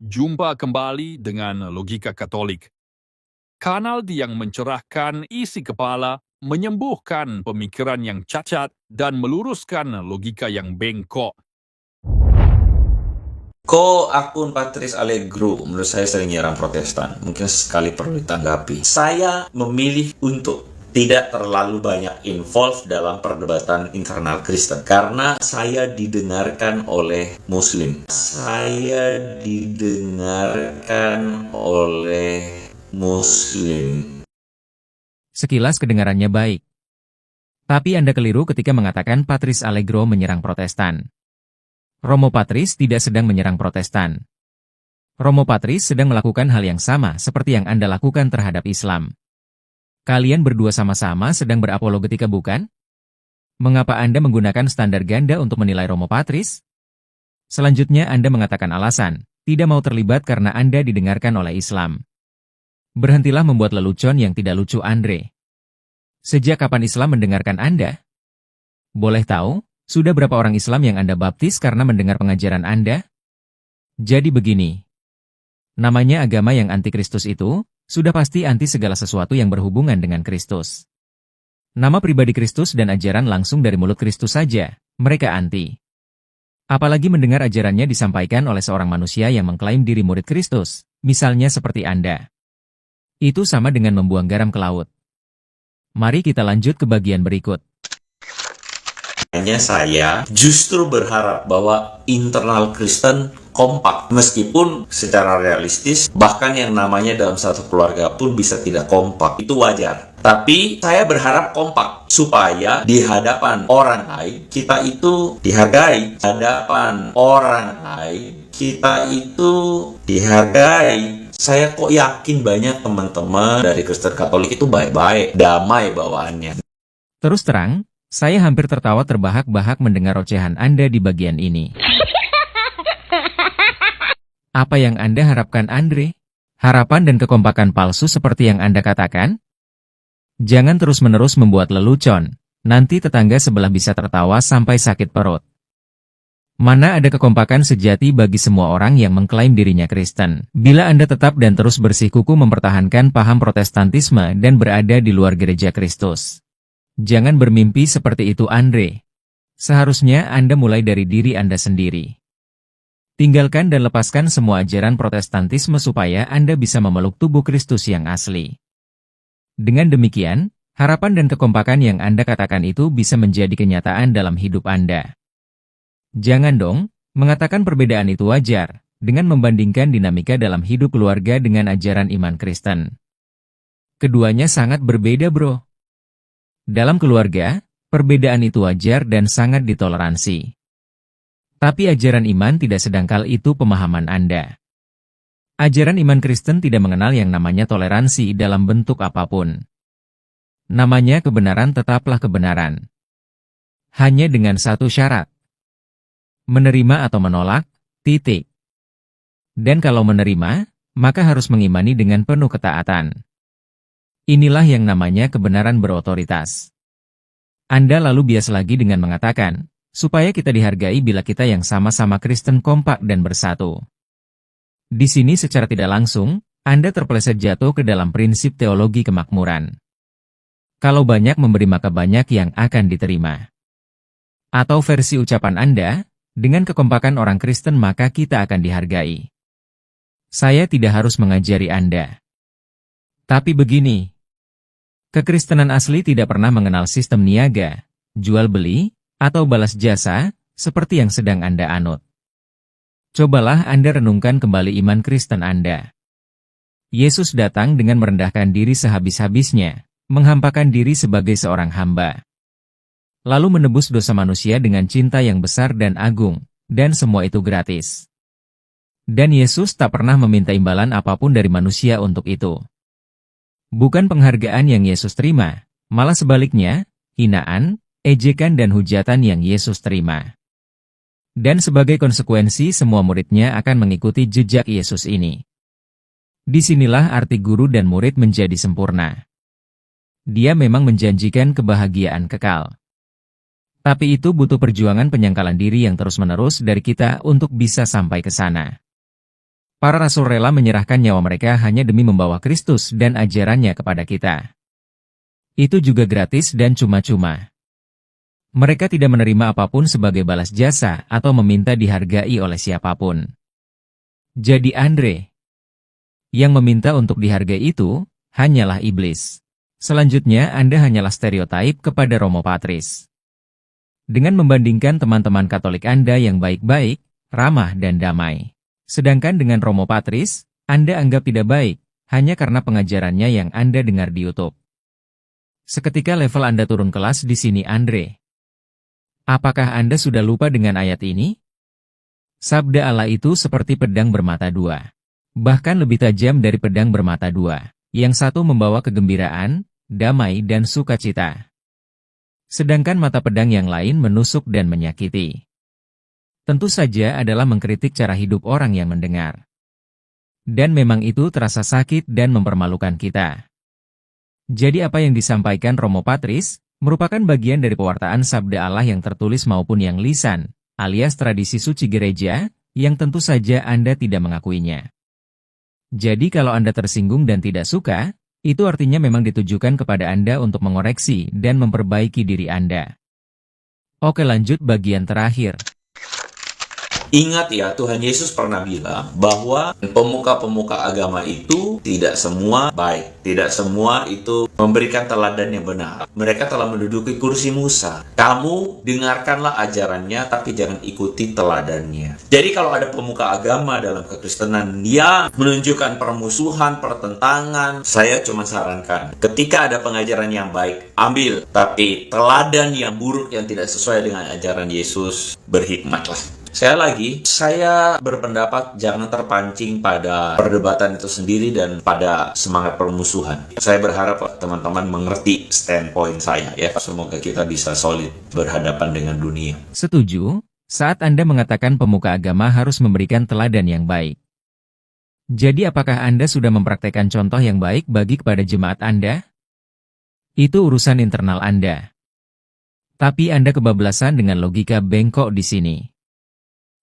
Jumpa kembali dengan Logika Katolik. Kanal yang mencerahkan isi kepala, menyembuhkan pemikiran yang cacat, dan meluruskan logika yang bengkok. Kok akun Patrice Allegro menurut saya sering nyerang Protestan? Mungkin sekali perlu ditanggapi. Saya memilih untuk tidak terlalu banyak involved dalam perdebatan internal Kristen karena saya didengarkan oleh Muslim. Saya didengarkan oleh Muslim. Sekilas kedengarannya baik. Tapi Anda keliru ketika mengatakan Patrice Allegro menyerang Protestan. Romo Patrice tidak sedang menyerang Protestan. Romo Patrice sedang melakukan hal yang sama seperti yang Anda lakukan terhadap Islam. Kalian berdua sama-sama sedang berapologetika, bukan? Mengapa Anda menggunakan standar ganda untuk menilai Romo Patrice? Selanjutnya Anda mengatakan alasan, tidak mau terlibat karena Anda didengarkan oleh Islam. Berhentilah membuat lelucon yang tidak lucu, Andre. Sejak kapan Islam mendengarkan Anda? Boleh tahu? Sudah berapa orang Islam yang Anda baptis karena mendengar pengajaran Anda? Jadi begini. Namanya agama yang anti-Kristus itu, sudah pasti anti segala sesuatu yang berhubungan dengan Kristus. Nama pribadi Kristus dan ajaran langsung dari mulut Kristus saja, mereka anti. Apalagi mendengar ajarannya disampaikan oleh seorang manusia yang mengklaim diri murid Kristus, misalnya seperti Anda. Itu sama dengan membuang garam ke laut. Mari kita lanjut ke bagian berikut. Hanya saya justru berharap bahwa internal Kristen kompak, meskipun secara realistis bahkan yang namanya dalam satu keluarga pun bisa tidak kompak, itu wajar. Tapi saya berharap kompak supaya di hadapan orang lain kita itu dihargai, di hadapan orang lain kita itu dihargai. Saya kok yakin banyak teman-teman dari Kristen Katolik itu baik-baik, damai bawaannya. Terus terang, saya hampir tertawa terbahak-bahak mendengar ocehan Anda di bagian ini. Apa yang Anda harapkan, Andre? Harapan dan kekompakan palsu seperti yang Anda katakan? Jangan terus-menerus membuat lelucon, nanti tetangga sebelah bisa tertawa sampai sakit perut. Mana ada kekompakan sejati bagi semua orang yang mengklaim dirinya Kristen, bila Anda tetap dan terus bersikukuh mempertahankan paham Protestantisme dan berada di luar gereja Kristus. Jangan bermimpi seperti itu, Andre. Seharusnya Anda mulai dari diri Anda sendiri. Tinggalkan dan lepaskan semua ajaran Protestantisme supaya Anda bisa memeluk tubuh Kristus yang asli. Dengan demikian, harapan dan kekompakan yang Anda katakan itu bisa menjadi kenyataan dalam hidup Anda. Jangan dong, mengatakan perbedaan itu wajar, dengan membandingkan dinamika dalam hidup keluarga dengan ajaran iman Kristen. Keduanya sangat berbeda, bro. Dalam keluarga, perbedaan itu wajar dan sangat ditoleransi. Tapi ajaran iman tidak sedangkal itu pemahaman Anda. Ajaran iman Kristen tidak mengenal yang namanya toleransi dalam bentuk apapun. Namanya kebenaran tetaplah kebenaran. Hanya dengan satu syarat. Menerima atau menolak, titik. Dan kalau menerima, maka harus mengimani dengan penuh ketaatan. Inilah yang namanya kebenaran berotoritas. Anda lalu bias lagi dengan mengatakan, supaya kita dihargai bila kita yang sama-sama Kristen kompak dan bersatu. Di sini secara tidak langsung, Anda terpeleset jatuh ke dalam prinsip teologi kemakmuran. Kalau banyak memberi maka banyak yang akan diterima. Atau versi ucapan Anda, dengan kekompakan orang Kristen maka kita akan dihargai. Saya tidak harus mengajari Anda. Tapi begini. Kekristenan asli tidak pernah mengenal sistem niaga, jual beli, atau balas jasa, seperti yang sedang Anda anut. Cobalah Anda renungkan kembali iman Kristen Anda. Yesus datang dengan merendahkan diri sehabis-habisnya, menghampakan diri sebagai seorang hamba. Lalu menebus dosa manusia dengan cinta yang besar dan agung, dan semua itu gratis. Dan Yesus tak pernah meminta imbalan apapun dari manusia untuk itu. Bukan penghargaan yang Yesus terima, malah sebaliknya, hinaan, ejekan dan hujatan yang Yesus terima. Dan sebagai konsekuensi semua muridnya akan mengikuti jejak Yesus ini. Disinilah arti guru dan murid menjadi sempurna. Dia memang menjanjikan kebahagiaan kekal. Tapi itu butuh perjuangan penyangkalan diri yang terus-menerus dari kita untuk bisa sampai ke sana. Para rasul rela menyerahkan nyawa mereka hanya demi membawa Kristus dan ajarannya kepada kita. Itu juga gratis dan cuma-cuma. Mereka tidak menerima apapun sebagai balas jasa atau meminta dihargai oleh siapapun. Jadi Andre, yang meminta untuk dihargai itu, hanyalah iblis. Selanjutnya Anda hanyalah stereotype kepada Romo Patris. Dengan membandingkan teman-teman Katolik Anda yang baik-baik, ramah dan damai. Sedangkan dengan Romo Patris, Anda anggap tidak baik, hanya karena pengajarannya yang Anda dengar di YouTube. Seketika level Anda turun kelas di sini Andre. Apakah Anda sudah lupa dengan ayat ini? Sabda Allah itu seperti pedang bermata dua. Bahkan lebih tajam dari pedang bermata dua. Yang satu membawa kegembiraan, damai dan sukacita. Sedangkan mata pedang yang lain menusuk dan menyakiti. Tentu saja adalah mengkritik cara hidup orang yang mendengar. Dan memang itu terasa sakit dan mempermalukan kita. Jadi apa yang disampaikan Romo Patris, merupakan bagian dari pewartaan sabda Allah yang tertulis maupun yang lisan, alias tradisi suci gereja, yang tentu saja Anda tidak mengakuinya. Jadi kalau Anda tersinggung dan tidak suka, itu artinya memang ditujukan kepada Anda untuk mengoreksi dan memperbaiki diri Anda. Oke, lanjut bagian terakhir. Ingat ya, Tuhan Yesus pernah bilang bahwa pemuka-pemuka agama itu tidak semua baik. Tidak semua itu memberikan teladan yang benar. Mereka telah menduduki kursi Musa. Kamu dengarkanlah ajarannya, tapi jangan ikuti teladannya. Jadi kalau ada pemuka agama dalam kekristenan yang menunjukkan permusuhan, pertentangan, saya cuma sarankan, ketika ada pengajaran yang baik, ambil. Tapi teladan yang buruk yang tidak sesuai dengan ajaran Yesus, berhikmatlah. Saya berpendapat jangan terpancing pada perdebatan itu sendiri dan pada semangat permusuhan. Saya berharap teman-teman mengerti standpoint saya ya. Semoga kita bisa solid berhadapan dengan dunia. Setuju, saat Anda mengatakan pemuka agama harus memberikan teladan yang baik. Jadi apakah Anda sudah mempraktekkan contoh yang baik bagi kepada jemaat Anda? Itu urusan internal Anda. Tapi Anda kebablasan dengan logika bengkok di sini.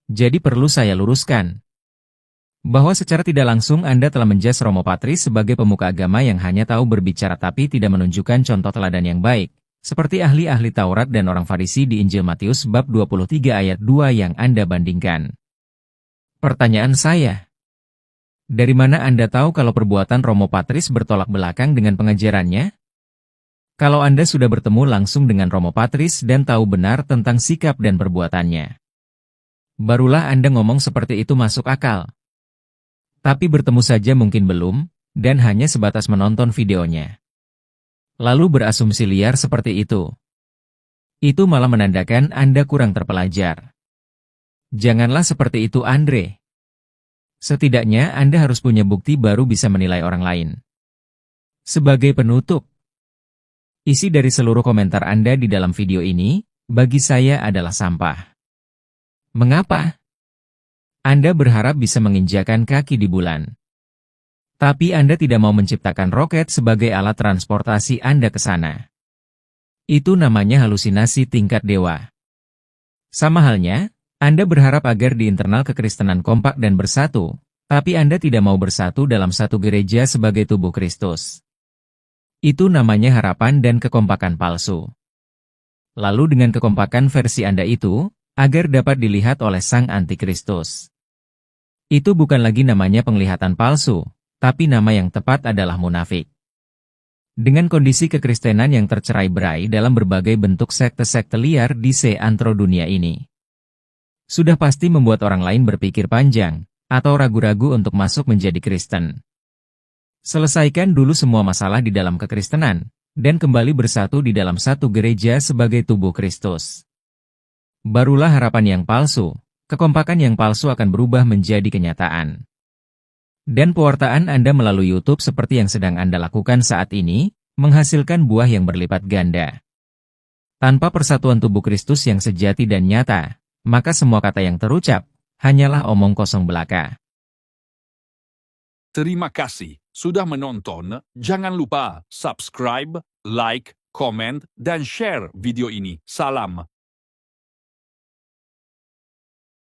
Jadi perlu saya luruskan bahwa secara tidak langsung Anda telah menjas Romo Patris sebagai pemuka agama yang hanya tahu berbicara tapi tidak menunjukkan contoh teladan yang baik, seperti ahli-ahli Taurat dan orang Farisi di Injil Matius bab 23 ayat 2 yang Anda bandingkan. Pertanyaan saya, dari mana Anda tahu kalau perbuatan Romo Patris bertolak belakang dengan pengajarannya? Kalau Anda sudah bertemu langsung dengan Romo Patris dan tahu benar tentang sikap dan perbuatannya, barulah Anda ngomong seperti itu masuk akal. Tapi bertemu saja mungkin belum, dan hanya sebatas menonton videonya. Lalu berasumsi liar seperti itu. Itu malah menandakan Anda kurang terpelajar. Janganlah seperti itu Andre. Setidaknya Anda harus punya bukti baru bisa menilai orang lain. Sebagai penutup, isi dari seluruh komentar Anda di dalam video ini, bagi saya adalah sampah. Mengapa? Anda berharap bisa menginjakan kaki di bulan. Tapi Anda tidak mau menciptakan roket sebagai alat transportasi Anda ke sana. Itu namanya halusinasi tingkat dewa. Sama halnya, Anda berharap agar di internal kekristenan kompak dan bersatu, tapi Anda tidak mau bersatu dalam satu gereja sebagai tubuh Kristus. Itu namanya harapan dan kekompakan palsu. Lalu dengan kekompakan versi Anda itu, agar dapat dilihat oleh sang antikristus. Itu bukan lagi namanya penglihatan palsu, tapi nama yang tepat adalah munafik. Dengan kondisi kekristenan yang tercerai-berai dalam berbagai bentuk sekte-sekte liar di seantero dunia ini, sudah pasti membuat orang lain berpikir panjang, atau ragu-ragu untuk masuk menjadi Kristen. Selesaikan dulu semua masalah di dalam kekristenan, dan kembali bersatu di dalam satu gereja sebagai tubuh Kristus. Barulah harapan yang palsu, kekompakan yang palsu akan berubah menjadi kenyataan. Dan pewartaan Anda melalui YouTube seperti yang sedang Anda lakukan saat ini, menghasilkan buah yang berlipat ganda. Tanpa persatuan tubuh Kristus yang sejati dan nyata, maka semua kata yang terucap, hanyalah omong kosong belaka. Terima kasih sudah menonton. Jangan lupa subscribe, like, komen, dan share video ini. Salam.